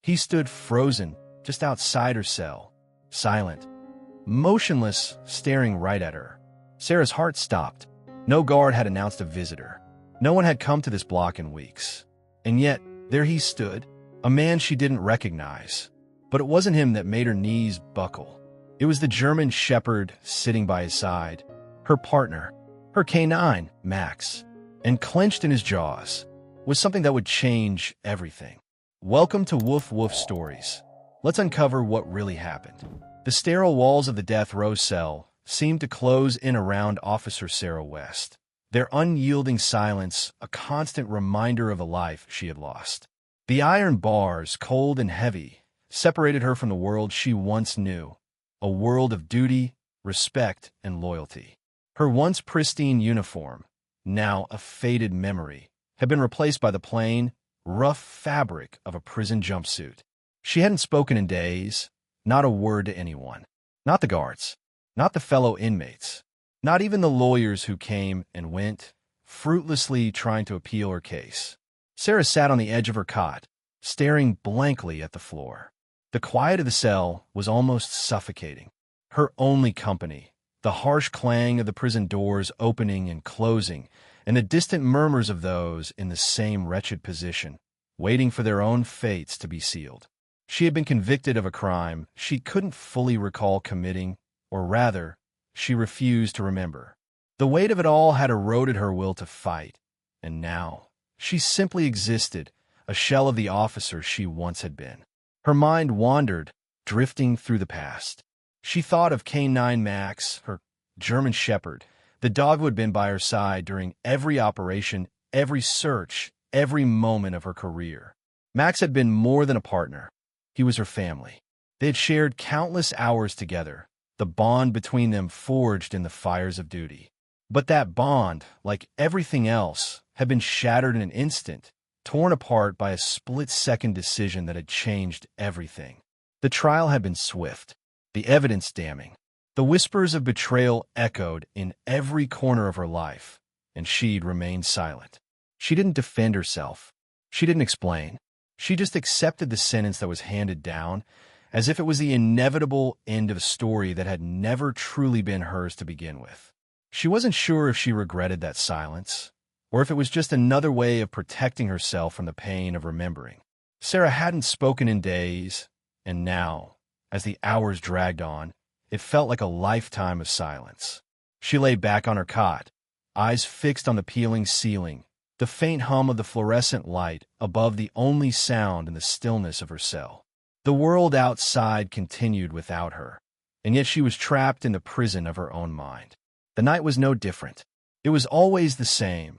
He stood frozen just outside her cell, silent, motionless, staring right at her. Sarah's heart stopped. No guard had announced a visitor. No one had come to this block in weeks. And yet, there he stood, a man she didn't recognize. But it wasn't him that made her knees buckle. It was the German shepherd sitting by his side, her partner, her canine, Max. And clenched in his jaws was something that would change everything. Welcome to Woof Woof Stories. Let's uncover what really happened. The sterile walls of the death row cell seemed to close in around Officer Sarah West, their unyielding silence a constant reminder of a life she had lost. The iron bars, cold and heavy, separated her from the world she once knew, a world of duty, respect, and loyalty. Her once pristine uniform, now a faded memory, had been replaced by the plain, rough fabric of a prison jumpsuit. She hadn't spoken in days, not a word to anyone. Not the guards, not the fellow inmates, not even the lawyers who came and went, fruitlessly trying to appeal her case. Sarah sat on the edge of her cot, staring blankly at the floor. The quiet of the cell was almost suffocating. Her only company, the harsh clang of the prison doors opening and closing, and the distant murmurs of those in the same wretched position, waiting for their own fates to be sealed. She had been convicted of a crime she couldn't fully recall committing, or rather, she refused to remember. The weight of it all had eroded her will to fight, and now she simply existed, a shell of the officer she once had been. Her mind wandered, drifting through the past. She thought of Canine Max, her German shepherd, the dog who had been by her side during every operation, every search, every moment of her career. Max had been more than a partner. He was her family. They had shared countless hours together, the bond between them forged in the fires of duty. But that bond, like everything else, had been shattered in an instant, torn apart by a split-second decision that had changed everything. The trial had been swift, the evidence damning. The whispers of betrayal echoed in every corner of her life, and she'd remained silent. She didn't defend herself. She didn't explain. She just accepted the sentence that was handed down, as if it was the inevitable end of a story that had never truly been hers to begin with. She wasn't sure if she regretted that silence, or if it was just another way of protecting herself from the pain of remembering. Sarah hadn't spoken in days, and now, as the hours dragged on, it felt like a lifetime of silence. She lay back on her cot, eyes fixed on the peeling ceiling, the faint hum of the fluorescent light above the only sound in the stillness of her cell. The world outside continued without her, and yet she was trapped in the prison of her own mind. The night was no different. It was always the same.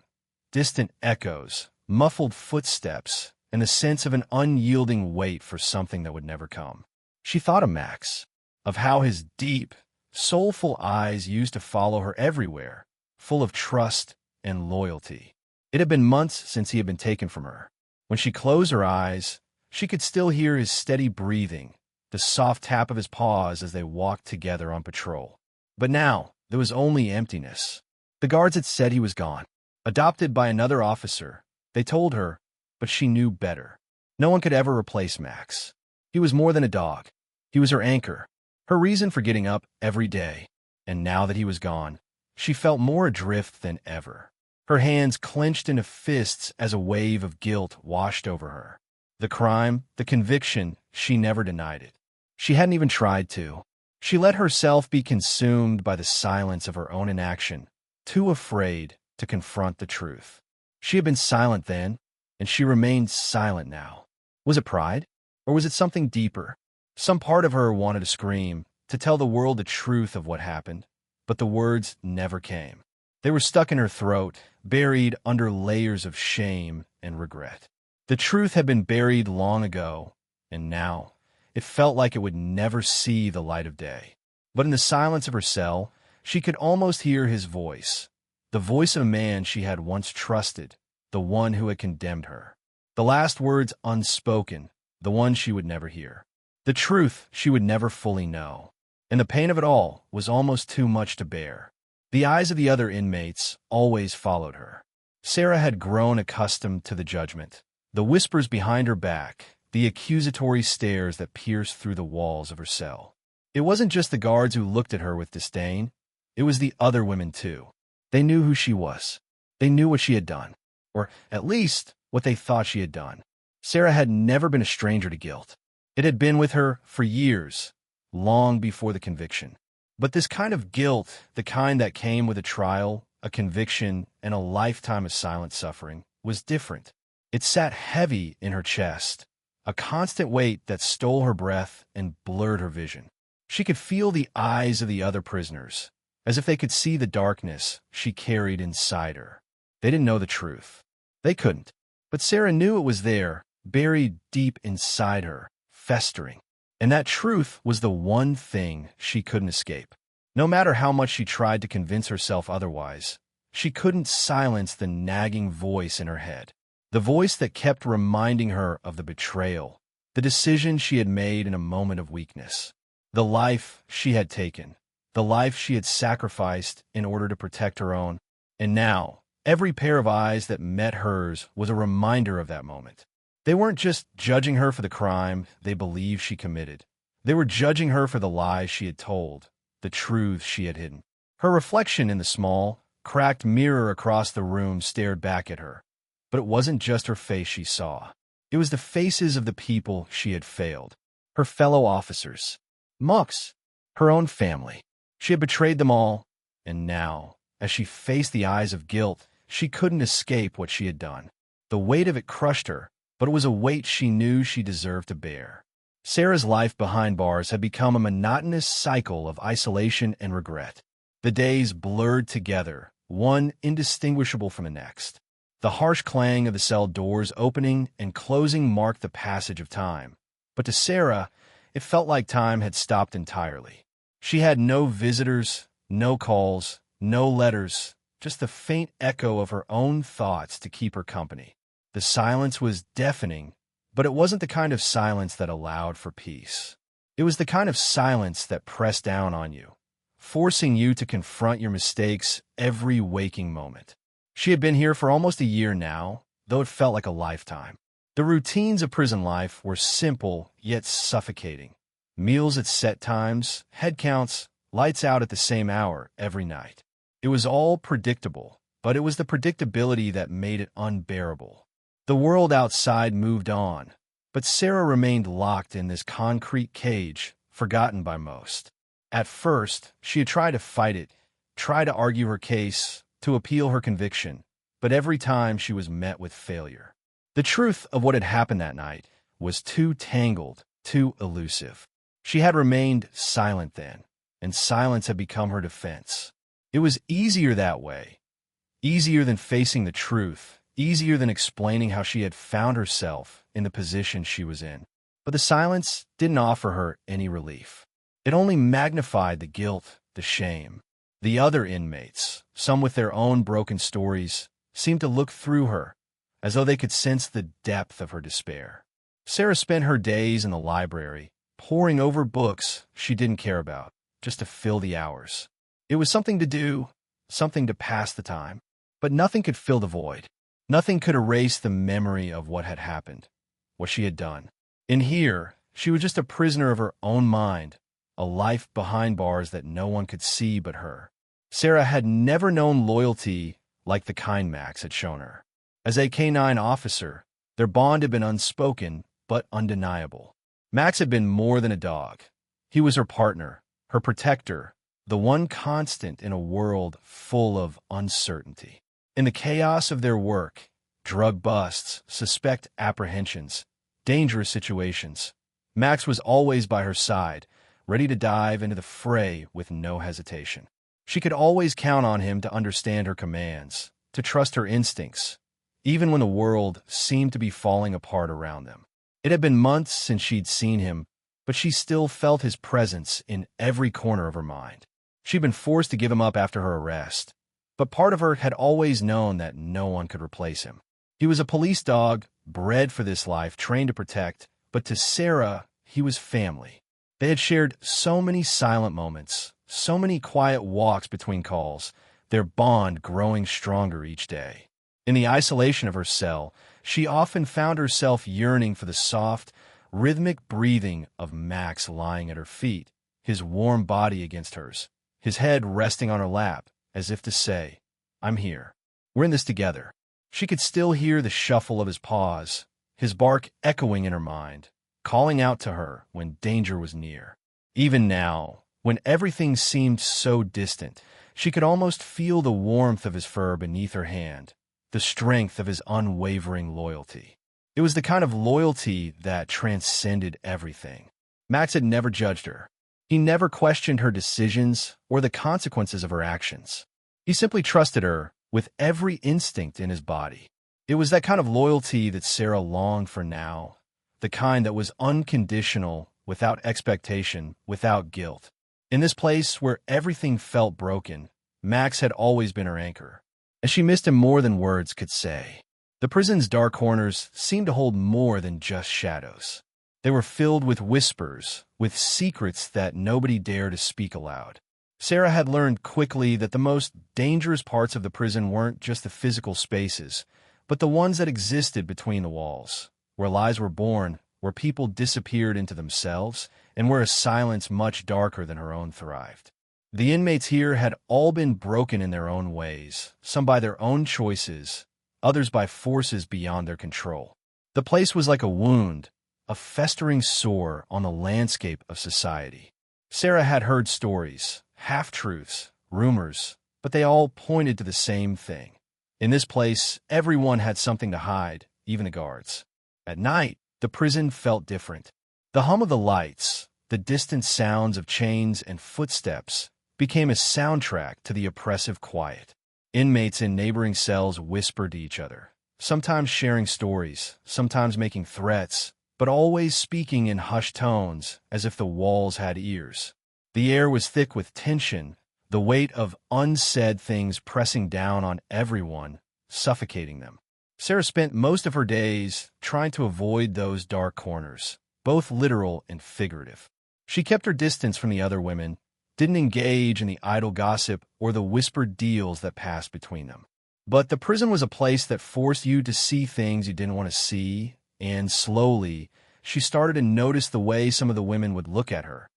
Distant echoes, muffled footsteps, and the sense of an unyielding wait for something that would never come. She thought of Max, of how his deep, soulful eyes used to follow her everywhere, full of trust and loyalty. It had been months since he had been taken from her. When she closed her eyes, she could still hear his steady breathing, the soft tap of his paws as they walked together on patrol. But now, there was only emptiness. The guards had said he was gone, adopted by another officer. They told her, but she knew better. No one could ever replace Max. He was more than a dog. He was her anchor, her reason for getting up every day. And now that he was gone, she felt more adrift than ever. Her hands clenched into fists as a wave of guilt washed over her. The crime, the conviction, she never denied it. She hadn't even tried to. She let herself be consumed by the silence of her own inaction, too afraid to confront the truth. She had been silent then, and she remained silent now. Was it pride? Or was it something deeper? Some part of her wanted to scream, to tell the world the truth of what happened, but the words never came. They were stuck in her throat, buried under layers of shame and regret. The truth had been buried long ago, and now it felt like it would never see the light of day. But in the silence of her cell, she could almost hear his voice, the voice of a man she had once trusted, the one who had condemned her. The last words unspoken, the one she would never hear. The truth she would never fully know. And the pain of it all was almost too much to bear. The eyes of the other inmates always followed her. Sarah had grown accustomed to the judgment, the whispers behind her back, the accusatory stares that pierced through the walls of her cell. It wasn't just the guards who looked at her with disdain. It was the other women, too. They knew who she was. They knew what she had done, or at least what they thought she had done. Sarah had never been a stranger to guilt. It had been with her for years, long before the conviction. But this kind of guilt, the kind that came with a trial, a conviction, and a lifetime of silent suffering, was different. It sat heavy in her chest, a constant weight that stole her breath and blurred her vision. She could feel the eyes of the other prisoners, as if they could see the darkness she carried inside her. They didn't know the truth. They couldn't. But Sarah knew it was there, buried deep inside her, festering. And that truth was the one thing she couldn't escape. No matter how much she tried to convince herself otherwise, she couldn't silence the nagging voice in her head. The voice that kept reminding her of the betrayal, the decision she had made in a moment of weakness, the life she had taken, the life she had sacrificed in order to protect her own. And now, every pair of eyes that met hers was a reminder of that moment. They weren't just judging her for the crime they believed she committed. They were judging her for the lies she had told, the truths she had hidden. Her reflection in the small, cracked mirror across the room stared back at her. But it wasn't just her face she saw. It was the faces of the people she had failed. Her fellow officers. Monks. Her own family. She had betrayed them all. And now, as she faced the eyes of guilt, she couldn't escape what she had done. The weight of it crushed her, but it was a weight she knew she deserved to bear. Sarah's life behind bars had become a monotonous cycle of isolation and regret. The days blurred together, one indistinguishable from the next. The harsh clang of the cell doors opening and closing marked the passage of time. But to Sarah, it felt like time had stopped entirely. She had no visitors, no calls, no letters, just the faint echo of her own thoughts to keep her company. The silence was deafening, but it wasn't the kind of silence that allowed for peace. It was the kind of silence that pressed down on you, forcing you to confront your mistakes every waking moment. She had been here for almost a year now, though it felt like a lifetime. The routines of prison life were simple yet suffocating. Meals at set times, head counts, lights out at the same hour every night. It was all predictable, but it was the predictability that made it unbearable. The world outside moved on, but Sarah remained locked in this concrete cage, forgotten by most. At first, she had tried to fight it, tried to argue her case, to appeal her conviction, but every time she was met with failure. The truth of what had happened that night was too tangled, too elusive. She had remained silent then, and silence had become her defense. It was easier that way, easier than facing the truth, easier than explaining how she had found herself in the position she was in. But the silence didn't offer her any relief. It only magnified the guilt, the shame. The other inmates, some with their own broken stories, seemed to look through her, as though they could sense the depth of her despair. Sarah spent her days in the library, poring over books she didn't care about, just to fill the hours. It was something to do, something to pass the time. But nothing could fill the void. Nothing could erase the memory of what had happened, what she had done. In here, she was just a prisoner of her own mind, a life behind bars that no one could see but her. Sarah had never known loyalty like the kind Max had shown her. As a K-9 officer, their bond had been unspoken but undeniable. Max had been more than a dog. He was her partner, her protector, the one constant in a world full of uncertainty. In the chaos of their work, drug busts, suspect apprehensions, dangerous situations, Max was always by her side, ready to dive into the fray with no hesitation. She could always count on him to understand her commands, to trust her instincts, even when the world seemed to be falling apart around them. It had been months since she'd seen him, but she still felt his presence in every corner of her mind. She'd been forced to give him up after her arrest, but part of her had always known that no one could replace him. He was a police dog, bred for this life, trained to protect, but to Sarah, he was family. They had shared so many silent moments, so many quiet walks between calls, their bond growing stronger each day. In the isolation of her cell, she often found herself yearning for the soft, rhythmic breathing of Max lying at her feet, his warm body against hers, his head resting on her lap, as if to say, "I'm here. We're in this together." She could still hear the shuffle of his paws, his bark echoing in her mind, calling out to her when danger was near. Even now, when everything seemed so distant, she could almost feel the warmth of his fur beneath her hand, the strength of his unwavering loyalty. It was the kind of loyalty that transcended everything. Max had never judged her. He never questioned her decisions or the consequences of her actions. He simply trusted her with every instinct in his body. It was that kind of loyalty that Sarah longed for now, the kind that was unconditional, without expectation, without guilt. In this place where everything felt broken, Max had always been her anchor, and she missed him more than words could say. The prison's dark corners seemed to hold more than just shadows. They were filled with whispers, with secrets that nobody dared to speak aloud. Sarah had learned quickly that the most dangerous parts of the prison weren't just the physical spaces, but the ones that existed between the walls, where lies were born, where people disappeared into themselves, and where a silence much darker than her own thrived. The inmates here had all been broken in their own ways, some by their own choices, others by forces beyond their control. The place was like a wound, a festering sore on the landscape of society. Sarah had heard stories, half-truths, rumors, but they all pointed to the same thing. In this place, everyone had something to hide, even the guards. At night, the prison felt different. The hum of the lights, the distant sounds of chains and footsteps, became a soundtrack to the oppressive quiet. Inmates in neighboring cells whispered to each other, sometimes sharing stories, sometimes making threats, but always speaking in hushed tones as if the walls had ears. The air was thick with tension, the weight of unsaid things pressing down on everyone, suffocating them. Sarah spent most of her days trying to avoid those dark corners, both literal and figurative. She kept her distance from the other women, didn't engage in the idle gossip or the whispered deals that passed between them. But the prison was a place that forced you to see things you didn't want to see, and slowly, she started to notice the way some of the women would look at her,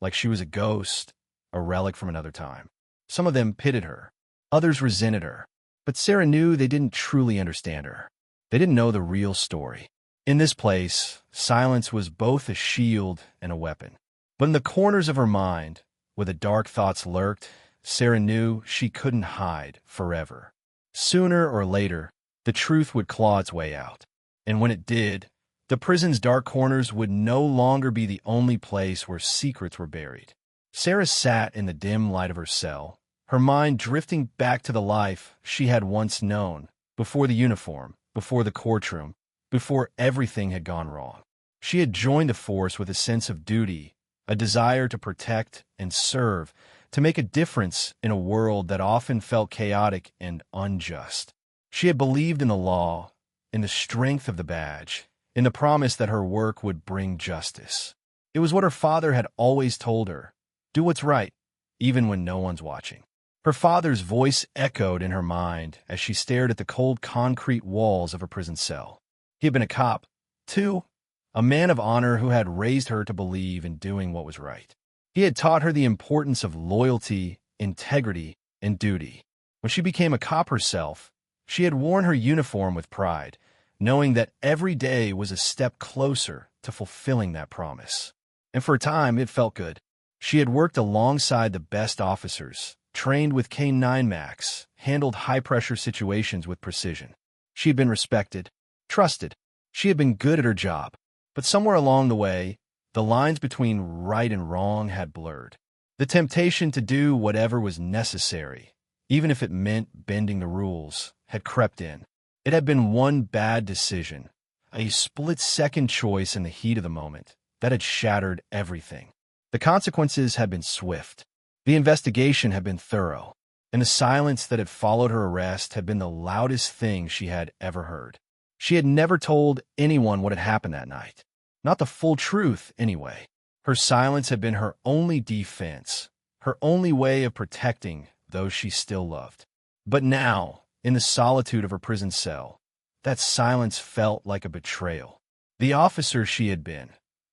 like she was a ghost, a relic from another time. Some of them pitied her, others resented her, but Sarah knew they didn't truly understand her. They didn't know the real story. In this place, silence was both a shield and a weapon. But in the corners of her mind, where the dark thoughts lurked, Sarah knew she couldn't hide forever. Sooner or later, the truth would claw its way out. And when it did, the prison's dark corners would no longer be the only place where secrets were buried. Sarah sat in the dim light of her cell, her mind drifting back to the life she had once known, before the uniform, before the courtroom, before everything had gone wrong. She had joined the force with a sense of duty, a desire to protect and serve, to make a difference in a world that often felt chaotic and unjust. She had believed in the law, in the strength of the badge, in the promise that her work would bring justice. It was what her father had always told her: do what's right, even when no one's watching. Her father's voice echoed in her mind as she stared at the cold concrete walls of her prison cell. He had been a cop, too, a man of honor who had raised her to believe in doing what was right. He had taught her the importance of loyalty, integrity, and duty. When she became a cop herself, she had worn her uniform with pride, knowing that every day was a step closer to fulfilling that promise. And for a time, it felt good. She had worked alongside the best officers, trained with K-9 Max, handled high-pressure situations with precision. She had been respected, trusted. She had been good at her job. But somewhere along the way, the lines between right and wrong had blurred. The temptation to do whatever was necessary, even if it meant bending the rules, had crept in. It had been one bad decision, a split-second choice in the heat of the moment, that had shattered everything. The consequences had been swift. The investigation had been thorough, and the silence that had followed her arrest had been the loudest thing she had ever heard. She had never told anyone what had happened that night. Not the full truth, anyway. Her silence had been her only defense, her only way of protecting those she still loved. But now, in the solitude of her prison cell, that silence felt like a betrayal. The officer she had been,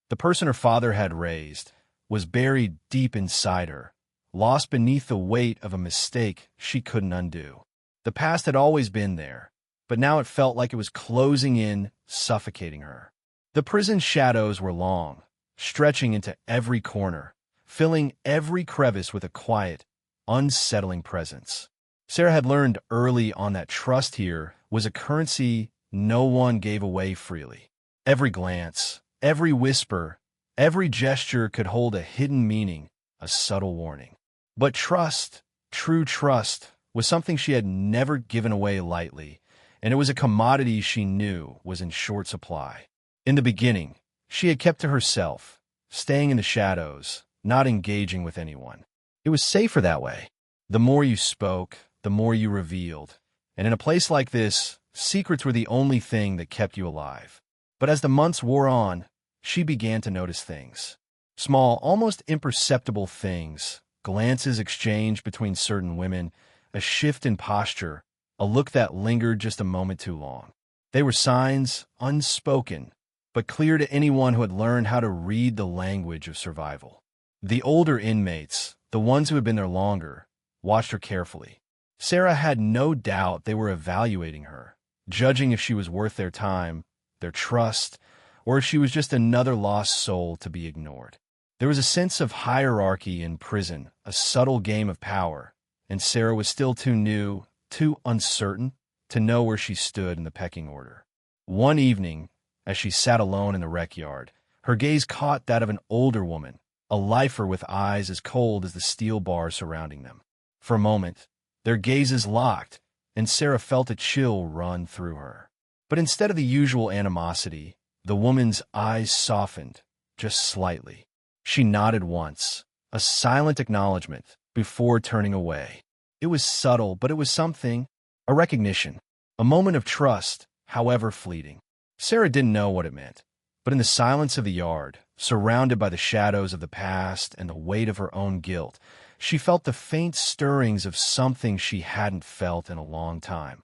The person her father had raised was buried deep inside her, lost beneath the weight of a mistake she couldn't undo. The past had always been there, but now it felt like it was closing in, suffocating her. The prison's shadows were long, stretching into every corner, filling every crevice with a quiet, unsettling presence. Sarah had learned early on that trust here was a currency no one gave away freely. Every glance, every whisper, every gesture could hold a hidden meaning, a subtle warning. But trust, true trust, was something she had never given away lightly, and it was a commodity she knew was in short supply. In the beginning, she had kept to herself, staying in the shadows, not engaging with anyone. It was safer that way. The more you spoke, the more you revealed. And in a place like this, secrets were the only thing that kept you alive. But as the months wore on, she began to notice things. Small, almost imperceptible things, glances exchanged between certain women, a shift in posture, a look that lingered just a moment too long. They were signs, unspoken, but clear to anyone who had learned how to read the language of survival. The older inmates, the ones who had been there longer, watched her carefully. Sarah had no doubt they were evaluating her, judging if she was worth their time, their trust, or if she was just another lost soul to be ignored. There was a sense of hierarchy in prison, a subtle game of power, and Sarah was still too new, too uncertain, to know where she stood in the pecking order. One evening, as she sat alone in the rec yard, her gaze caught that of an older woman, a lifer with eyes as cold as the steel bars surrounding them. For a moment, their gazes locked, and Sarah felt a chill run through her. But instead of the usual animosity, the woman's eyes softened, just slightly. She nodded once, a silent acknowledgement, before turning away. It was subtle, but it was something, a recognition, a moment of trust, however fleeting. Sarah didn't know what it meant, but in the silence of the yard, surrounded by the shadows of the past and the weight of her own guilt, she felt the faint stirrings of something she hadn't felt in a long time.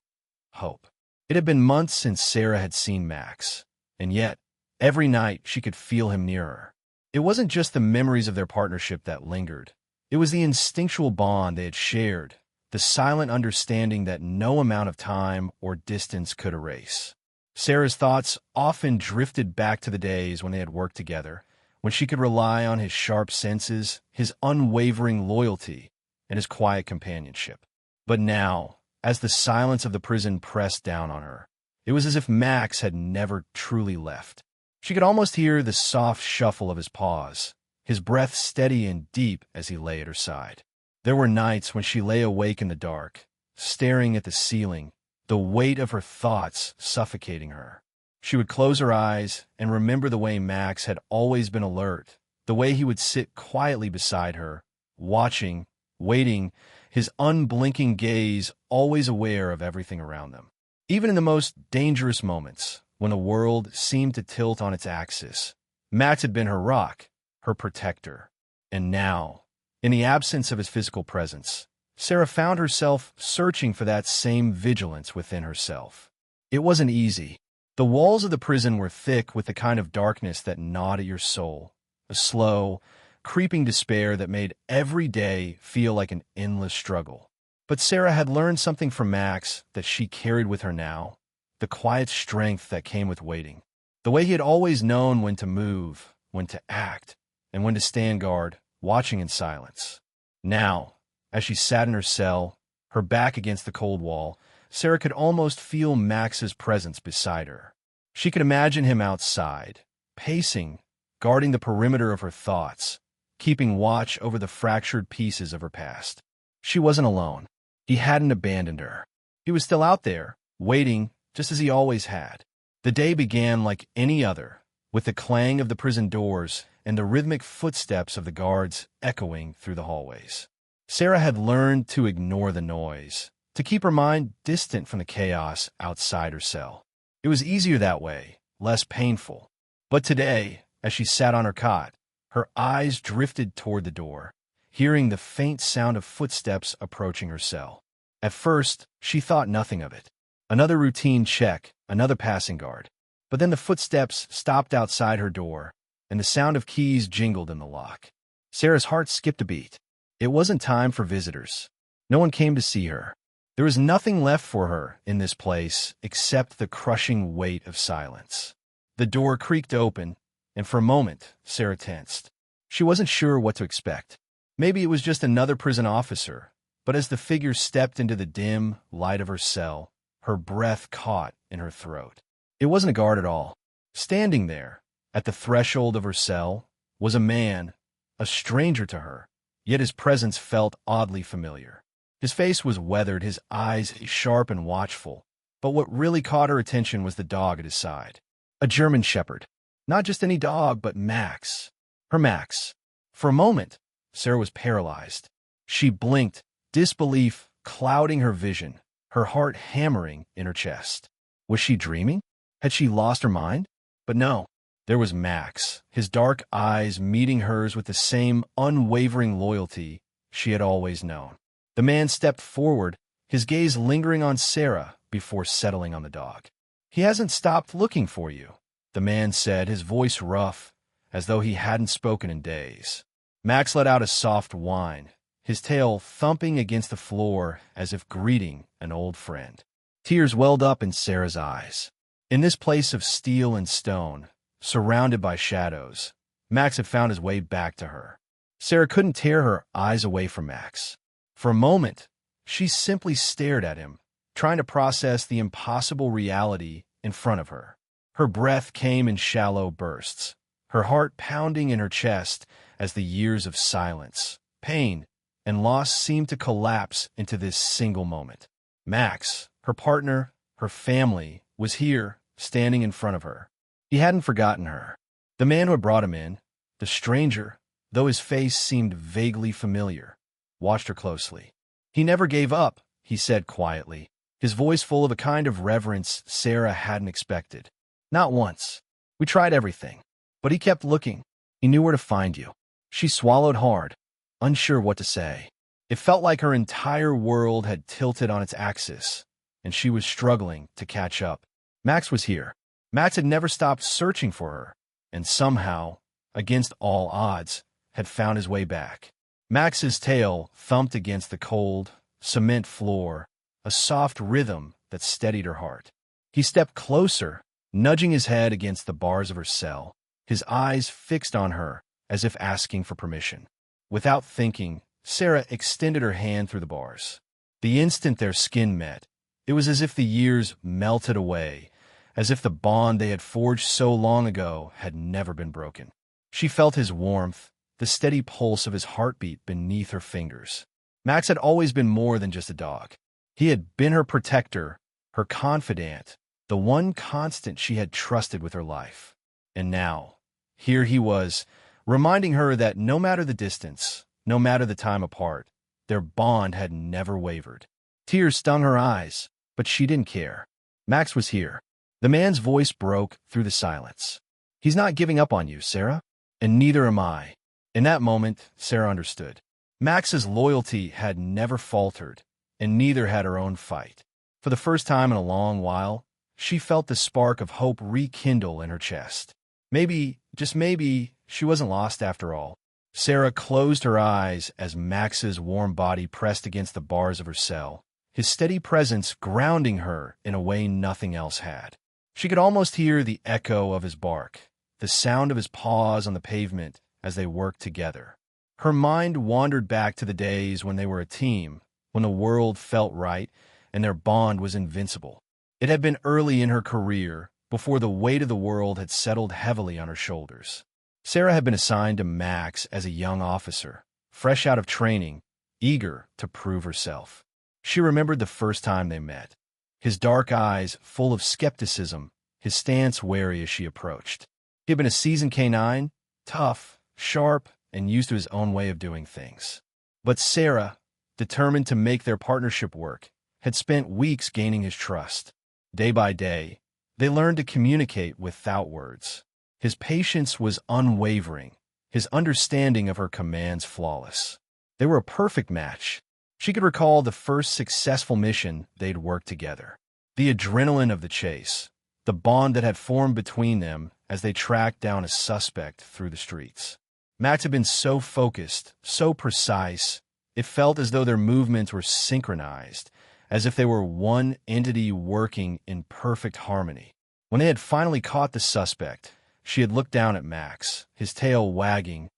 Hope. It had been months since Sarah had seen Max, and yet, every night she could feel him near her. It wasn't just the memories of their partnership that lingered. It was the instinctual bond they had shared, the silent understanding that no amount of time or distance could erase. Sarah's thoughts often drifted back to the days when they had worked together, when she could rely on his sharp senses, his unwavering loyalty, and his quiet companionship. But now, as the silence of the prison pressed down on her, it was as if Max had never truly left. She could almost hear the soft shuffle of his paws, his breath steady and deep as he lay at her side. There were nights when she lay awake in the dark, staring at the ceiling, the weight of her thoughts suffocating her. She would close her eyes and remember the way Max had always been alert, the way he would sit quietly beside her, watching, waiting, his unblinking gaze always aware of everything around them. Even in the most dangerous moments, when the world seemed to tilt on its axis, Max had been her rock, her protector. And now, in the absence of his physical presence, Sarah found herself searching for that same vigilance within herself. It wasn't easy. The walls of the prison were thick with the kind of darkness that gnawed at your soul, a slow, creeping despair that made every day feel like an endless struggle. But Sarah had learned something from Max that she carried with her now, the quiet strength that came with waiting, the way he had always known when to move, when to act, and when to stand guard, watching in silence. Now, as she sat in her cell, her back against the cold wall, Sarah could almost feel Max's presence beside her. She could imagine him outside, pacing, guarding the perimeter of her thoughts, keeping watch over the fractured pieces of her past. She wasn't alone. He hadn't abandoned her. He was still out there, waiting, just as he always had. The day began like any other, with the clang of the prison doors and the rhythmic footsteps of the guards echoing through the hallways. Sarah had learned to ignore the noise, to keep her mind distant from the chaos outside her cell. It was easier that way, less painful. But today, as she sat on her cot, her eyes drifted toward the door, hearing the faint sound of footsteps approaching her cell. At first, she thought nothing of it. Another routine check, another passing guard. But then the footsteps stopped outside her door, and the sound of keys jingled in the lock. Sarah's heart skipped a beat. It wasn't time for visitors. No one came to see her. There was nothing left for her in this place except the crushing weight of silence. The door creaked open, and for a moment, Sarah tensed. She wasn't sure what to expect. Maybe it was just another prison officer, but as the figure stepped into the dim light of her cell, her breath caught in her throat. It wasn't a guard at all. Standing there, at the threshold of her cell, was a man, a stranger to her, yet his presence felt oddly familiar. His face was weathered, his eyes sharp and watchful, but what really caught her attention was the dog at his side. A German shepherd. Not just any dog, but Max. Her Max. For a moment, Sarah was paralyzed. She blinked, disbelief clouding her vision, her heart hammering in her chest. Was she dreaming? Had she lost her mind? But no, there was Max, his dark eyes meeting hers with the same unwavering loyalty she had always known. The man stepped forward, his gaze lingering on Sarah before settling on the dog. "He hasn't stopped looking for you," the man said, his voice rough, as though he hadn't spoken in days. Max let out a soft whine, his tail thumping against the floor as if greeting an old friend. Tears welled up in Sarah's eyes. In this place of steel and stone, surrounded by shadows, Max had found his way back to her. Sarah couldn't tear her eyes away from Max. For a moment, she simply stared at him, trying to process the impossible reality in front of her. Her breath came in shallow bursts, her heart pounding in her chest as the years of silence, pain, and loss seemed to collapse into this single moment. Max, her partner, her family, was here, standing in front of her. He hadn't forgotten her. The man who had brought him in, the stranger, though his face seemed vaguely familiar, watched her closely. "He never gave up," he said quietly, his voice full of a kind of reverence Sarah hadn't expected. "Not once. We tried everything. But he kept looking. He knew where to find you." She swallowed hard, unsure what to say. It felt like her entire world had tilted on its axis, and she was struggling to catch up. Max was here. Max had never stopped searching for her, and somehow, against all odds, had found his way back. Max's tail thumped against the cold, cement floor, a soft rhythm that steadied her heart. He stepped closer, nudging his head against the bars of her cell, his eyes fixed on her as if asking for permission. Without thinking, Sarah extended her hand through the bars. The instant their skin met, it was as if the years melted away, as if the bond they had forged so long ago had never been broken. She felt his warmth, the steady pulse of his heartbeat beneath her fingers. Max had always been more than just a dog. He had been her protector, her confidant, the one constant she had trusted with her life. And now, here he was, reminding her that no matter the distance, no matter the time apart, their bond had never wavered. Tears stung her eyes, but she didn't care. Max was here. The man's voice broke through the silence. "He's not giving up on you, Sarah, and neither am I." In that moment, Sarah understood. Max's loyalty had never faltered, and neither had her own fight. For the first time in a long while, she felt the spark of hope rekindle in her chest. Maybe, just maybe, she wasn't lost after all. Sarah closed her eyes as Max's warm body pressed against the bars of her cell, his steady presence grounding her in a way nothing else had. She could almost hear the echo of his bark, the sound of his paws on the pavement as they worked together. Her mind wandered back to the days when they were a team, when the world felt right and their bond was invincible. It had been early in her career, before the weight of the world had settled heavily on her shoulders. Sarah had been assigned to Max as a young officer, fresh out of training, eager to prove herself. She remembered the first time they met, his dark eyes full of skepticism, his stance wary as she approached. He had been a seasoned K-9, tough, sharp, and used to his own way of doing things. But Sarah, determined to make their partnership work, had spent weeks gaining his trust. Day by day, they learned to communicate without words. His patience was unwavering, his understanding of her commands flawless. They were a perfect match. She could recall the first successful mission they'd worked together. The adrenaline of the chase, the bond that had formed between them as they tracked down a suspect through the streets. Max had been so focused, so precise, it felt as though their movements were synchronized, as if they were one entity working in perfect harmony. When they had finally caught the suspect, she had looked down at Max, his tail wagging,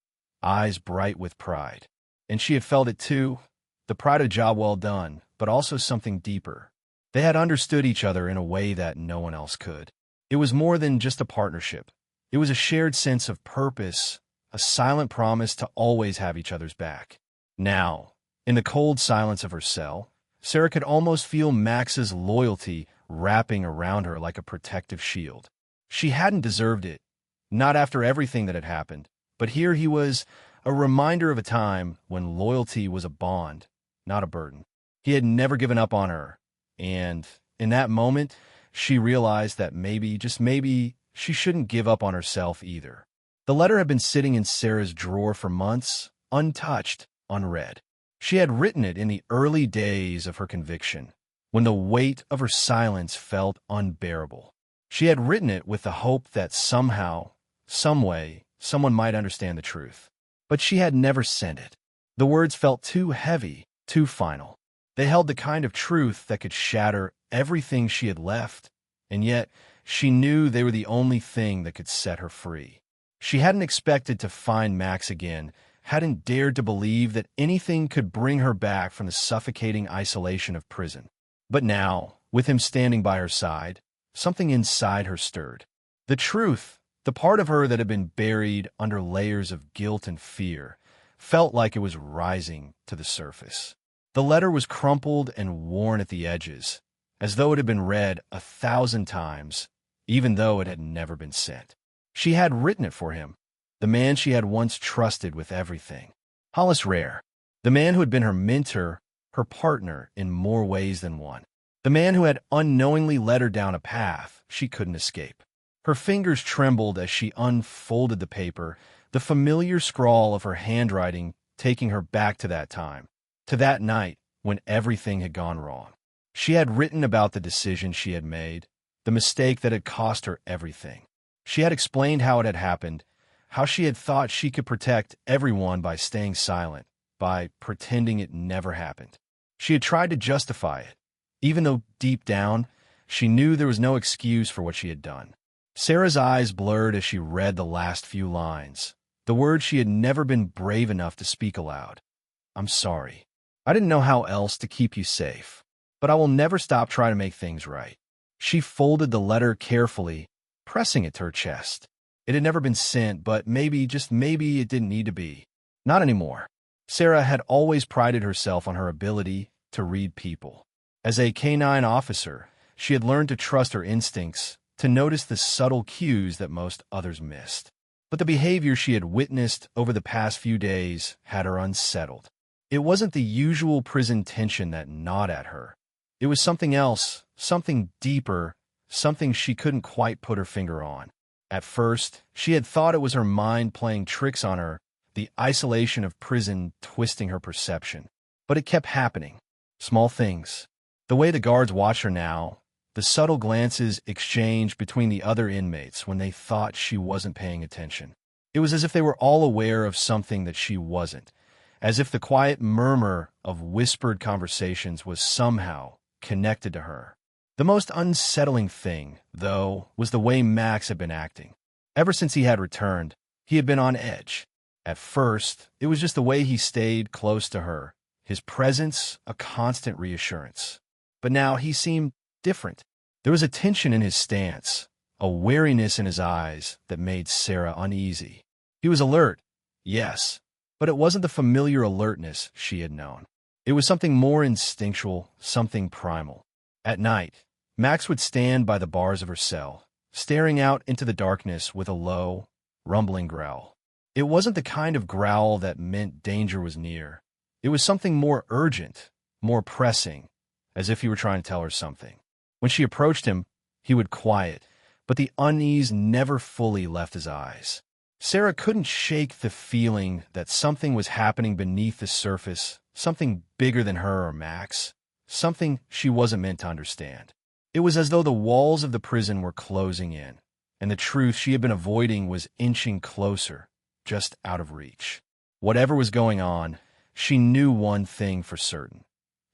eyes bright with pride. And she had felt it too, the pride of a job well done, but also something deeper. They had understood each other in a way that no one else could. It was more than just a partnership. It was a shared sense of purpose, a silent promise to always have each other's back. Now, in the cold silence of her cell, Sarah could almost feel Max's loyalty wrapping around her like a protective shield. She hadn't deserved it, not after everything that had happened, but here he was, a reminder of a time when loyalty was a bond, not a burden. He had never given up on her, and in that moment, she realized that maybe, just maybe, she shouldn't give up on herself either. The letter had been sitting in Sarah's drawer for months, untouched, unread. She had written it in the early days of her conviction, when the weight of her silence felt unbearable. She had written it with the hope that somehow, some way, someone might understand the truth. But she had never sent it. The words felt too heavy, too final. They held the kind of truth that could shatter everything she had left, and yet she knew they were the only thing that could set her free. She hadn't expected to find Max again, hadn't dared to believe that anything could bring her back from the suffocating isolation of prison. But now, with him standing by her side, something inside her stirred. The truth, the part of her that had been buried under layers of guilt and fear, felt like it was rising to the surface. The letter was crumpled and worn at the edges, as though it had been read 1,000 times, even though it had never been sent. She had written it for him, the man she had once trusted with everything. Hollis Rare, the man who had been her mentor, her partner in more ways than one. The man who had unknowingly led her down a path she couldn't escape. Her fingers trembled as she unfolded the paper, the familiar scrawl of her handwriting taking her back to that time, to that night when everything had gone wrong. She had written about the decision she had made, the mistake that had cost her everything. She had explained how it had happened, how she had thought she could protect everyone by staying silent, by pretending it never happened. She had tried to justify it, even though deep down, she knew there was no excuse for what she had done. Sarah's eyes blurred as she read the last few lines, the words she had never been brave enough to speak aloud. "I'm sorry. I didn't know how else to keep you safe, but I will never stop trying to make things right." She folded the letter carefully, pressing it to her chest. It had never been sent, but maybe, just maybe, it didn't need to be. Not anymore. Sarah had always prided herself on her ability to read people. As a canine officer, she had learned to trust her instincts, to notice the subtle cues that most others missed. But the behavior she had witnessed over the past few days had her unsettled. It wasn't the usual prison tension that gnawed at her. It was something else, something deeper, something she couldn't quite put her finger on. At first, she had thought it was her mind playing tricks on her, the isolation of prison twisting her perception. But it kept happening. Small things. The way the guards watched her now, the subtle glances exchanged between the other inmates when they thought she wasn't paying attention. It was as if they were all aware of something that she wasn't, as if the quiet murmur of whispered conversations was somehow connected to her. The most unsettling thing, though, was the way Max had been acting. Ever since he had returned, he had been on edge. At first, it was just the way he stayed close to her, his presence a constant reassurance. But now he seemed different. There was a tension in his stance, a wariness in his eyes that made Sarah uneasy. He was alert, yes, but it wasn't the familiar alertness she had known. It was something more instinctual, something primal. At night, Max would stand by the bars of her cell, staring out into the darkness with a low, rumbling growl. It wasn't the kind of growl that meant danger was near. It was something more urgent, more pressing, as if he were trying to tell her something. When she approached him, he would quiet, but the unease never fully left his eyes. Sarah couldn't shake the feeling that something was happening beneath the surface, something bigger than her or Max, something she wasn't meant to understand. It was as though the walls of the prison were closing in, and the truth she had been avoiding was inching closer, just out of reach. Whatever was going on, she knew one thing for certain.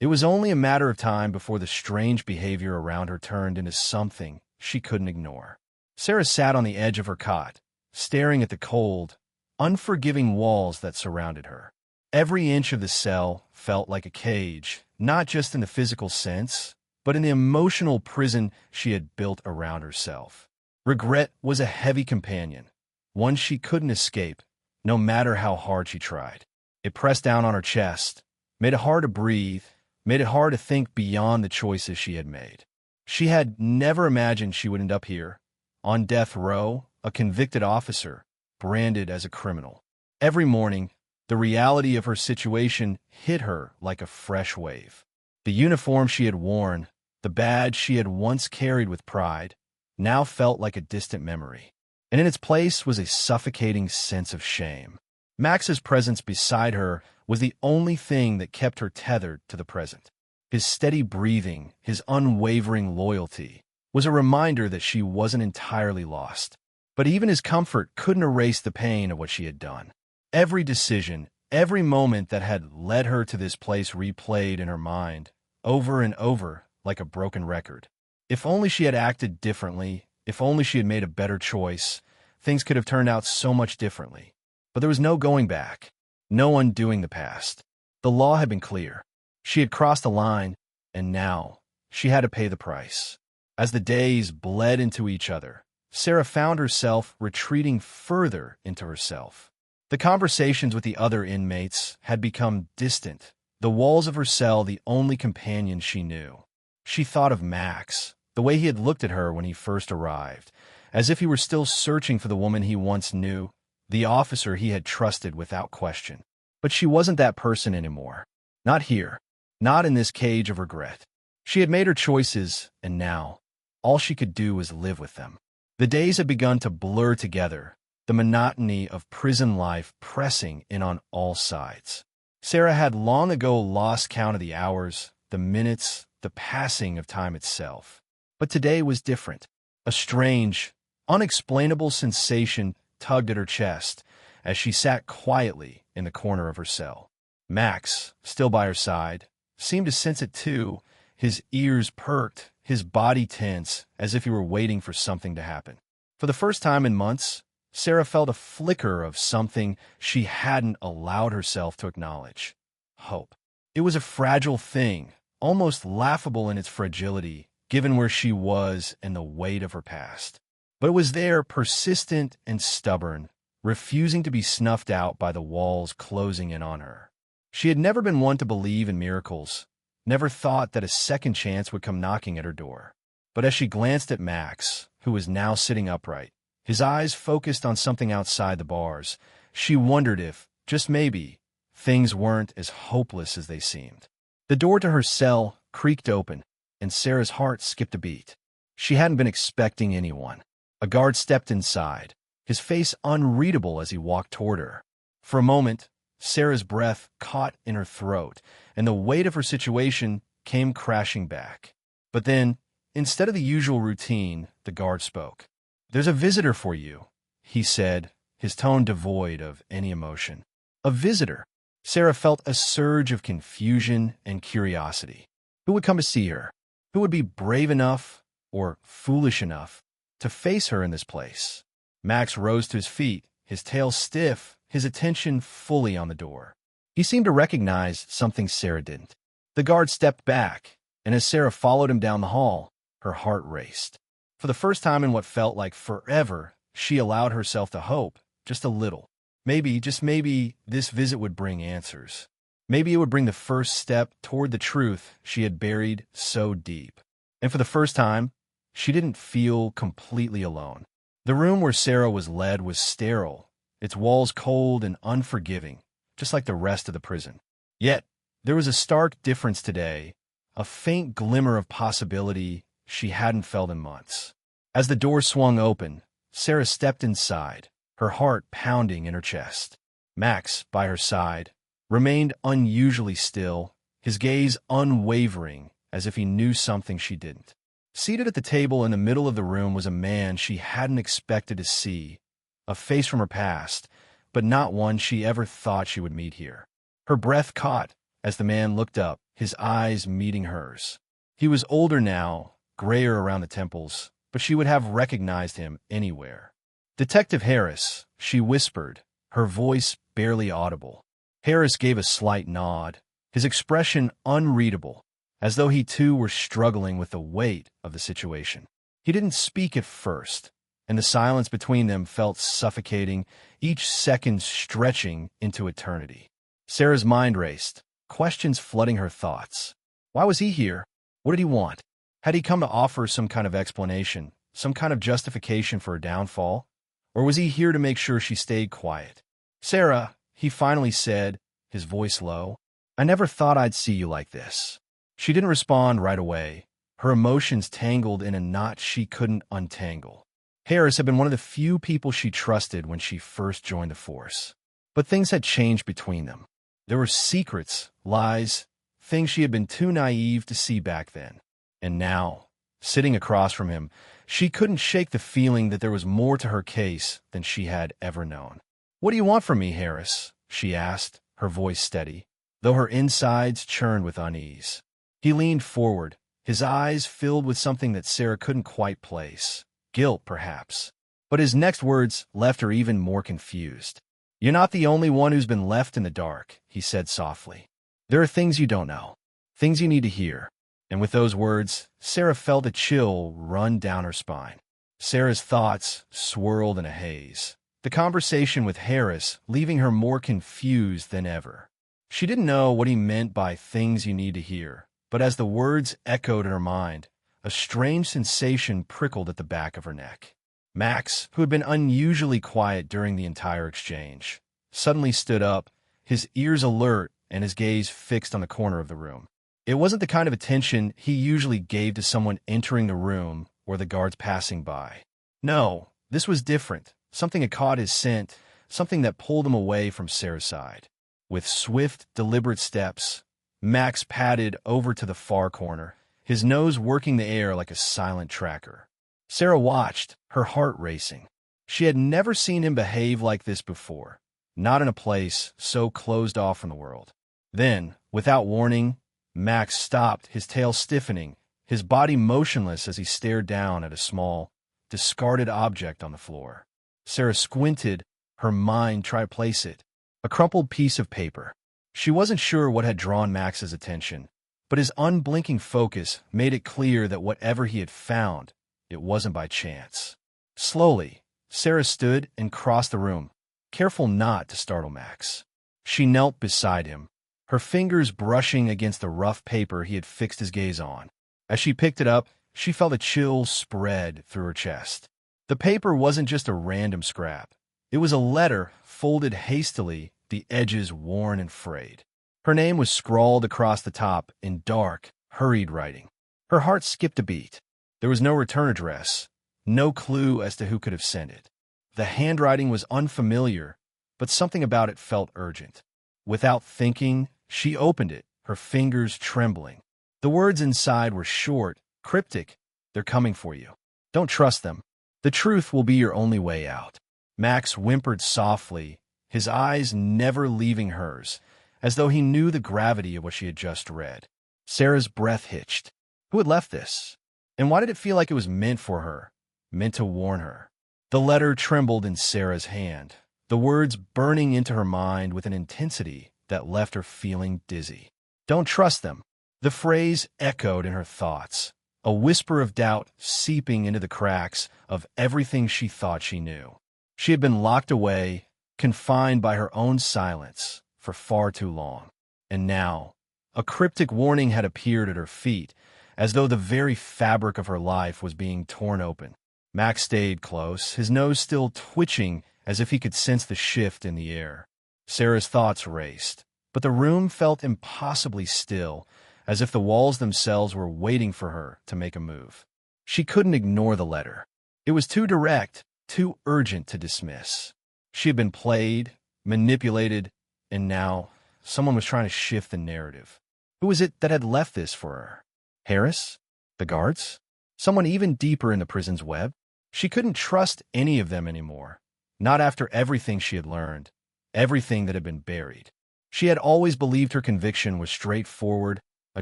It was only a matter of time before the strange behavior around her turned into something she couldn't ignore. Sarah sat on the edge of her cot, staring at the cold, unforgiving walls that surrounded her. Every inch of the cell felt like a cage, not just in the physical sense, but in the emotional prison she had built around herself. Regret was a heavy companion, one she couldn't escape, no matter how hard she tried. It pressed down on her chest, made it hard to breathe, made it hard to think beyond the choices she had made. She had never imagined she would end up here, on death row, a convicted officer, branded as a criminal. Every morning, the reality of her situation hit her like a fresh wave. The uniform she had worn, the badge she had once carried with pride, now felt like a distant memory. And in its place was a suffocating sense of shame. Max's presence beside her was the only thing that kept her tethered to the present. His steady breathing, his unwavering loyalty, was a reminder that she wasn't entirely lost. But even his comfort couldn't erase the pain of what she had done. Every decision, every moment that had led her to this place replayed in her mind, over and over, like a broken record. If only she had acted differently, if only she had made a better choice, things could have turned out so much differently. But there was no going back, no undoing the past. The law had been clear. She had crossed the line, and now she had to pay the price. As the days bled into each other, Sarah found herself retreating further into herself. The conversations with the other inmates had become distant, the walls of her cell the only companion she knew. She thought of Max, the way he had looked at her when he first arrived, as if he were still searching for the woman he once knew, the officer he had trusted without question. But she wasn't that person anymore. Not here. Not in this cage of regret. She had made her choices, and now, all she could do was live with them. The days had begun to blur together, the monotony of prison life pressing in on all sides. Sarah had long ago lost count of the hours, the minutes, the passing of time itself. But today was different. A strange, unexplainable sensation tugged at her chest as she sat quietly in the corner of her cell. Max, still by her side, seemed to sense it too, his ears perked, his body tense, as if he were waiting for something to happen. For the first time in months, Sarah felt a flicker of something she hadn't allowed herself to acknowledge. Hope. It was a fragile thing, almost laughable in its fragility, given where she was and the weight of her past. But it was there, persistent and stubborn, refusing to be snuffed out by the walls closing in on her. She had never been one to believe in miracles, never thought that a second chance would come knocking at her door. But as she glanced at Max, who was now sitting upright, his eyes focused on something outside the bars, she wondered if, just maybe, things weren't as hopeless as they seemed. The door to her cell creaked open, and Sarah's heart skipped a beat. She hadn't been expecting anyone. A guard stepped inside, his face unreadable as he walked toward her. For a moment, Sarah's breath caught in her throat, and the weight of her situation came crashing back. But then, instead of the usual routine, the guard spoke. "There's a visitor for you," he said, his tone devoid of any emotion. A visitor. Sarah felt a surge of confusion and curiosity. Who would come to see her? Who would be brave enough, or foolish enough, to face her in this place? Max rose to his feet, his tail stiff, his attention fully on the door. He seemed to recognize something Sarah didn't. The guard stepped back, and as Sarah followed him down the hall, her heart raced. For the first time in what felt like forever, she allowed herself to hope, just a little. Maybe, just maybe, this visit would bring answers. Maybe it would bring the first step toward the truth she had buried so deep. And for the first time, she didn't feel completely alone. The room where Sarah was led was sterile, its walls cold and unforgiving, just like the rest of the prison. Yet, there was a stark difference today, a faint glimmer of possibility she hadn't felt in months. As the door swung open, Sarah stepped inside, her heart pounding in her chest. Max, by her side, remained unusually still, his gaze unwavering, as if he knew something she didn't. Seated at the table in the middle of the room was a man she hadn't expected to see, a face from her past, but not one she ever thought she would meet here. Her breath caught as the man looked up, his eyes meeting hers. He was older now, grayer around the temples, but she would have recognized him anywhere. "Detective Harris," she whispered, her voice barely audible. Harris gave a slight nod, his expression unreadable, as though he too were struggling with the weight of the situation. He didn't speak at first, and the silence between them felt suffocating, each second stretching into eternity. Sarah's mind raced, questions flooding her thoughts. Why was he here? What did he want? Had he come to offer some kind of explanation, some kind of justification for her downfall? Or was he here to make sure she stayed quiet? "Sarah," he finally said, his voice low, "I never thought I'd see you like this." She didn't respond right away, her emotions tangled in a knot she couldn't untangle. Harris had been one of the few people she trusted when she first joined the force. But things had changed between them. There were secrets, lies, things she had been too naive to see back then. And now, sitting across from him, she couldn't shake the feeling that there was more to her case than she had ever known. "What do you want from me, Harris?" she asked, her voice steady, though her insides churned with unease. He leaned forward, his eyes filled with something that Sarah couldn't quite place. Guilt, perhaps. But his next words left her even more confused. "You're not the only one who's been left in the dark," he said softly. "There are things you don't know, things you need to hear." And with those words, Sarah felt a chill run down her spine. Sarah's thoughts swirled in a haze, the conversation with Harris leaving her more confused than ever. She didn't know what he meant by "things you need to hear," but as the words echoed in her mind, a strange sensation prickled at the back of her neck. Max, who had been unusually quiet during the entire exchange, suddenly stood up, his ears alert and his gaze fixed on the corner of the room. It wasn't the kind of attention he usually gave to someone entering the room or the guards passing by. No, this was different. Something had caught his scent, something that pulled him away from Sarah's side. With swift, deliberate steps, Max padded over to the far corner, his nose working the air like a silent tracker. Sarah watched, her heart racing. She had never seen him behave like this before, not in a place so closed off from the world. Then, without warning, Max stopped, his tail stiffening, his body motionless as he stared down at a small, discarded object on the floor. Sarah squinted, her mind tried to place it. A crumpled piece of paper. She wasn't sure what had drawn Max's attention, but his unblinking focus made it clear that whatever he had found, it wasn't by chance. Slowly, Sarah stood and crossed the room, careful not to startle Max. She knelt beside him, her fingers brushing against the rough paper he had fixed his gaze on. As she picked it up, she felt a chill spread through her chest. The paper wasn't just a random scrap. It was a letter folded hastily, the edges worn and frayed. Her name was scrawled across the top in dark, hurried writing. Her heart skipped a beat. There was no return address, no clue as to who could have sent it. The handwriting was unfamiliar, but something about it felt urgent. Without thinking, she opened it, her fingers trembling. The words inside were short, cryptic. "They're coming for you. Don't trust them. The truth will be your only way out." Max whimpered softly, his eyes never leaving hers, as though he knew the gravity of what she had just read. Sarah's breath hitched. Who had left this? And why did it feel like it was meant for her, meant to warn her? The letter trembled in Sarah's hand, the words burning into her mind with an intensity that left her feeling dizzy. "Don't trust them." The phrase echoed in her thoughts, a whisper of doubt seeping into the cracks of everything she thought she knew. She had been locked away, confined by her own silence for far too long. And now, a cryptic warning had appeared at her feet, as though the very fabric of her life was being torn open. Max stayed close, his nose still twitching as if he could sense the shift in the air. Sarah's thoughts raced, but the room felt impossibly still, as if the walls themselves were waiting for her to make a move. She couldn't ignore the letter. It was too direct, too urgent to dismiss. She had been played, manipulated, and now someone was trying to shift the narrative. Who was it that had left this for her? Harris? The guards? someone even deeper in the prison's web. She couldn't trust any of them anymore, not after everything she had learned, everything that had been buried. She had always believed her conviction was straightforward, a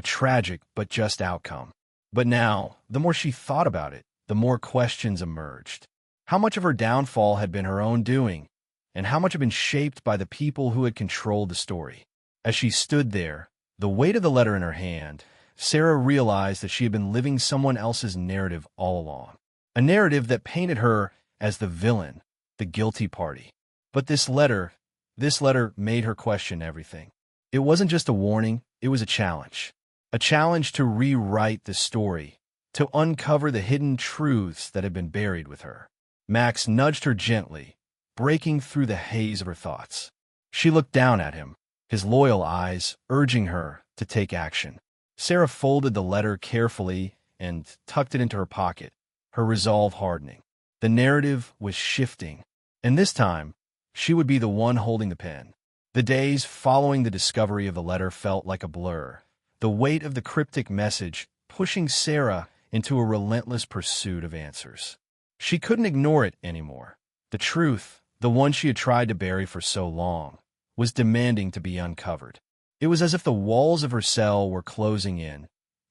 tragic but just outcome. But now, the more she thought about it, the more questions emerged. How much of her downfall had been her own doing, and how much had been shaped by the people who had controlled the story? As she stood there, the weight of the letter in her hand, Sarah realized that she had been living someone else's narrative all along. A narrative that painted her as the villain, the guilty party. But this letter made her question everything. It wasn't just a warning, it was a challenge. A challenge to rewrite the story, to uncover the hidden truths that had been buried with her. Max nudged her gently, breaking through the haze of her thoughts. She looked down at him, his loyal eyes urging her to take action. Sarah folded the letter carefully and tucked it into her pocket, her resolve hardening. The narrative was shifting, and this time, she would be the one holding the pen. The days following the discovery of the letter felt like a blur, the weight of the cryptic message pushing Sarah into a relentless pursuit of answers. She couldn't ignore it anymore. The truth, the one she had tried to bury for so long, was demanding to be uncovered. It was as if the walls of her cell were closing in,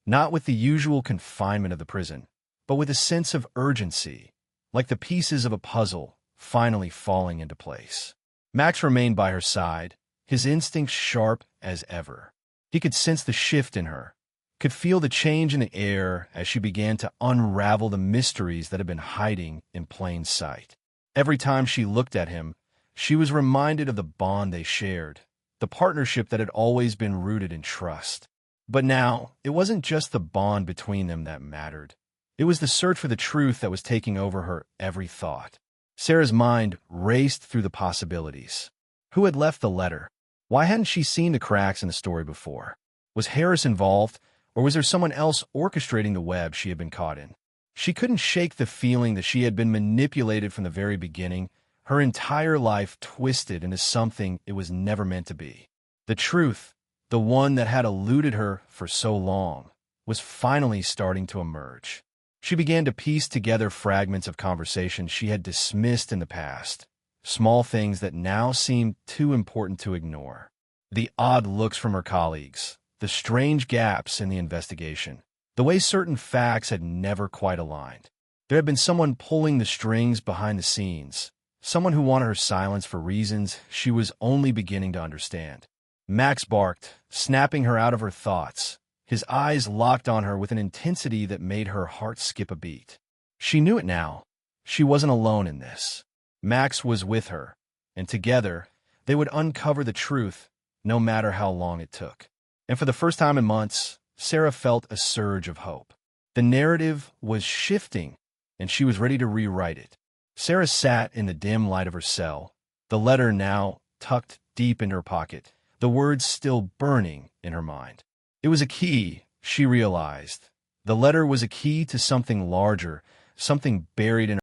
not with the usual confinement of the prison, but with a sense of urgency, like the pieces of a puzzle finally falling into place. Max remained by her side, his instincts sharp as ever. He could sense the shift in her, could feel the change in the air as she began to unravel the mysteries that had been hiding in plain sight. Every time she looked at him, she was reminded of the bond they shared, the partnership that had always been rooted in trust. But now, it wasn't just the bond between them that mattered. It was the search for the truth that was taking over her every thought. Sarah's mind raced through the possibilities. Who had left the letter? Why hadn't she seen the cracks in the story before? Was Harris involved, or was there someone else orchestrating the web she had been caught in? She couldn't shake the feeling that she had been manipulated from the very beginning, her entire life twisted into something it was never meant to be. The truth, the one that had eluded her for so long, was finally starting to emerge. She began to piece together fragments of conversations she had dismissed in the past, small things that now seemed too important to ignore. The odd looks from her colleagues, the strange gaps in the investigation, the way certain facts had never quite aligned. There had been someone pulling the strings behind the scenes, someone who wanted her silence for reasons she was only beginning to understand. Max barked, snapping her out of her thoughts, his eyes locked on her with an intensity that made her heart skip a beat. She knew it now. She wasn't alone in this. Max was with her, and together, they would uncover the truth, no matter how long it took. And for the first time in months, Sarah felt a surge of hope. The narrative was shifting, and she was ready to rewrite it. Sarah sat in the dim light of her cell, the letter now tucked deep in her pocket, the words still burning in her mind. It was a key, she realized. The letter was a key to something larger, something buried in